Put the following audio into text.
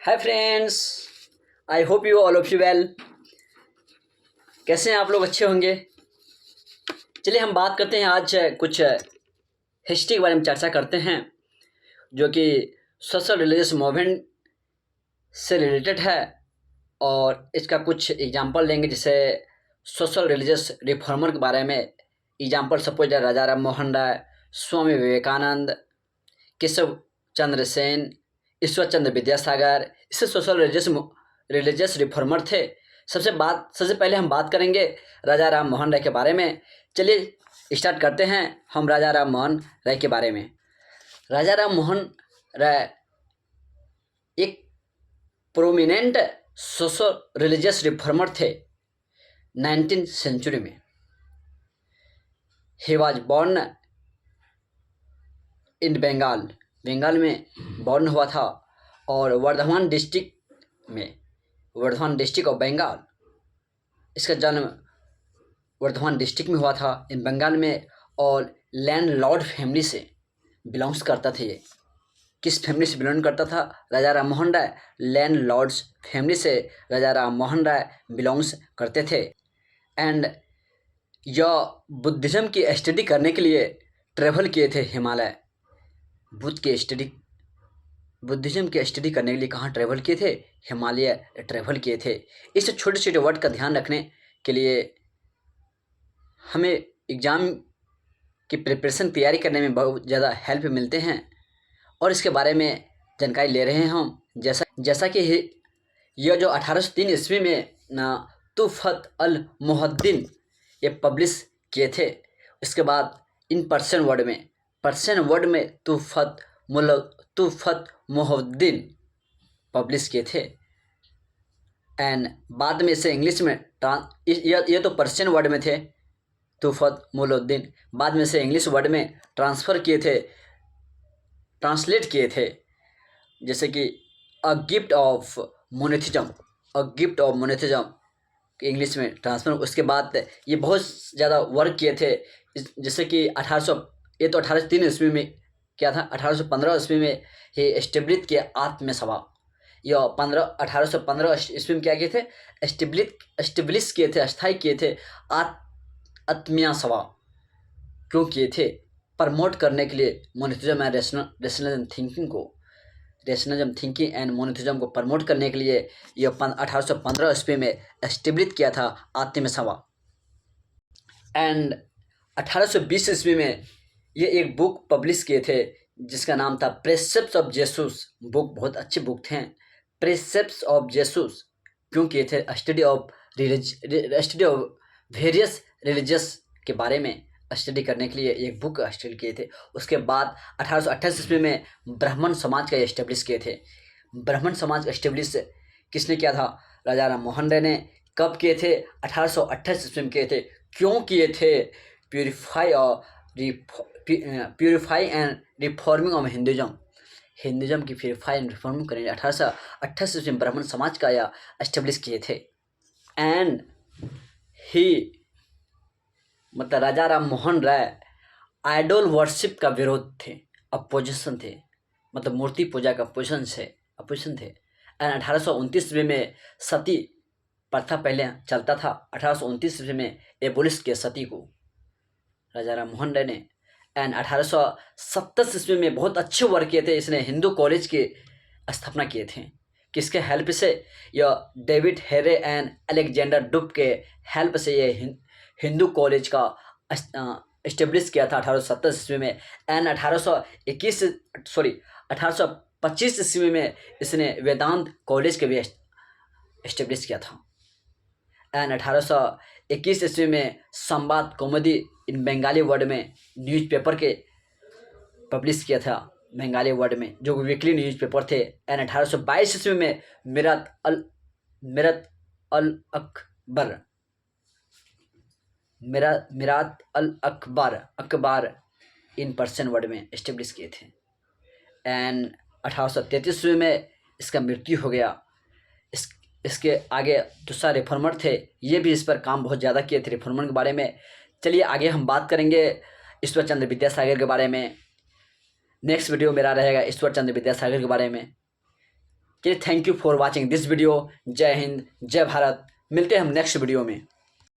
Hi friends, I hope you all of you well. कैसे हैं आप लोग? अच्छे होंगे। चलिए हम बात करते हैं आज कुछ हिस्ट्री के बारे में चर्चा करते हैं जो कि सोशल रिलीजियस मूवमेंट से रिलेटेड है और इसका कुछ एग्जांपल लेंगे। जैसे सोशल रिलीजियस रिफॉर्मर के बारे में एग्जांपल सपोज राजा राम मोहन राय, स्वामी विवेकानंद, केशव चंद्र सेन, ईश्वर चंद्र विद्यासागर। इससे सोशल रिलीजियस रिफॉर्मर थे। सबसे पहले हम बात करेंगे राजा राम मोहन राय के बारे में। चलिए स्टार्ट करते हैं हम राजा राम मोहन राय के बारे में। राजा राम मोहन राय एक प्रोमिनेंट सोशल रिलीजियस रिफॉर्मर थे 19th सेंचुरी में। He was born in Bengal में बॉर्न हुआ था और वर्धमान डिस्ट्रिक्ट ऑफ बंगाल, इसका जन्म वर्धमान डिस्ट्रिक्ट में हुआ था इन बंगाल में। और लैंडलॉर्ड फैमिली से बिलोंग्स करता था। ये किस फैमिली से बिलोंग करता था? राजा राम मोहन राय लैंडलॉर्ड्स फैमिली से राजा राम मोहन राय बिलोंग्स करते थे। एंड यह बुद्धिज़्म की स्टडी करने के लिए ट्रेवल किए थे हिमालय। बुद्धिज़्म की स्टडी करने के लिए कहाँ ट्रैवल किए थे? हिमालय ट्रैवल किए थे। इस छोटे छोटे वर्ड का ध्यान रखने के लिए हमें एग्ज़ाम की प्रिपरेशन तैयारी करने में बहुत ज़्यादा हेल्प मिलते हैं और इसके बारे में जानकारी ले रहे हैं हम। जैसा कि यह जो 1803 ईस्वी में तुफ़त अल मुहद्दिन ये पब्लिश किए थे। इसके बाद इन पर्शियन वर्ड में तुफ़त मुहद्दिन पब्लिश किए थे। एंड बाद में इसे इंग्लिश में ये तो पर्शियन वर्ड में थे तुफ़त मुहद्दिन, बाद में से इंग्लिश वर्ड में ट्रांसलेट किए थे। जैसे कि अ गिफ्ट ऑफ मोनेथिज्म इंग्लिश में ट्रांसफर। उसके बाद ये बहुत ज़्यादा वर्क किए थे। जैसे कि 1803 ईस्वी में क्या था? 1815 ईस्वी में ही एस्टेब्लिश किया आत्मसभा। यह 1815 ईस्वी में क्या किए थे? एस्टेब्लिश किए थे, स्थायी किए थे आत्मीय सभा। क्यों किए थे? प्रमोट करने के लिए मोनेथिज्म एंड रेशनलिज्म थिंकिंग एंड मोनेथिज्म को प्रमोट करने के लिए यह 1815 ईस्वी में एस्टेब्लिश किया था आत्मीय सभा। एंड 1820 ईस्वी में ये एक बुक पब्लिश किए थे जिसका नाम था प्रेसेप्ट्स ऑफ जेसूस। बुक बहुत अच्छे बुक थे। प्रेसेप्ट्स ऑफ जेसूस क्यों किए थे? स्टडी ऑफ वेरियस रिलीजियस के बारे में स्टडी करने के लिए एक बुक स्टडी किए थे। उसके बाद 1828 ईस्वी में ब्राह्मण समाज का एस्टेब्लिश किए थे। ब्राह्मण समाज एस्टेब्लिश किसने किया था? राजा राम मोहन राय ने। कब किए थे? 1828 ईस्वी में किए थे। क्यों किए थे? Purify and reforming of Hinduism की प्यूरिफाई एंड रिफॉर्मिंग करने 1828 ईस्वी में ब्राह्मण समाज का यह एस्टेब्लिश किए थे। एंड ही मतलब राजा राम मोहन राय आइडल वर्शिप का विरोध थे, अपोजिशन थे, मतलब मूर्ति पूजा का अपोजिशन थे। एंड 1829 ईस्वी में सती प्रथा पहले चलता था। 1829 ईस्वी में एबोलिश किया सती को राजा राम मोहन राय ने। एंड 1827 ईस्वी में बहुत अच्छे वर्क किए थे। इसने हिंदू कॉलेज की स्थापना किए थे। किसके हेल्प से? यह डेविड हेरे एंड अलेक्जेंडर डुप के हेल्प से ये हिंदू कॉलेज का इस्टेब्लिश किया था 1827 ईस्वी में। एंड 1825 ईस्वी में इसने वेदांत कॉलेज के भी इस्टेब्लिश किया था। एंड 1821 ईस्वी में संवाद कौमुदी इन बंगाली वर्ड में न्यूज़पेपर के पब्लिश किया था बंगाली वर्ड में, जो वीकली न्यूज़पेपर थे। एंड 1822 ईस्वी में मिरात अल अकबर इन पर्शियन वर्ड में इस्टेब्लिश किए थे। एंड 1833 ईस्वी में इसका मृत्यु हो गया। इसके आगे दूसरा रिफॉर्मर थे, ये भी इस पर काम बहुत ज़्यादा किए थे रिफॉर्मर के बारे में। चलिए आगे हम बात करेंगे ईश्वर चंद्र विद्यासागर के बारे में। नेक्स्ट वीडियो मेरा रहेगा ईश्वर चंद्र विद्यासागर के बारे में। चलिए thank you for watching this video. जय हिंद, जय भारत। मिलते हैं हम नेक्स्ट वीडियो में।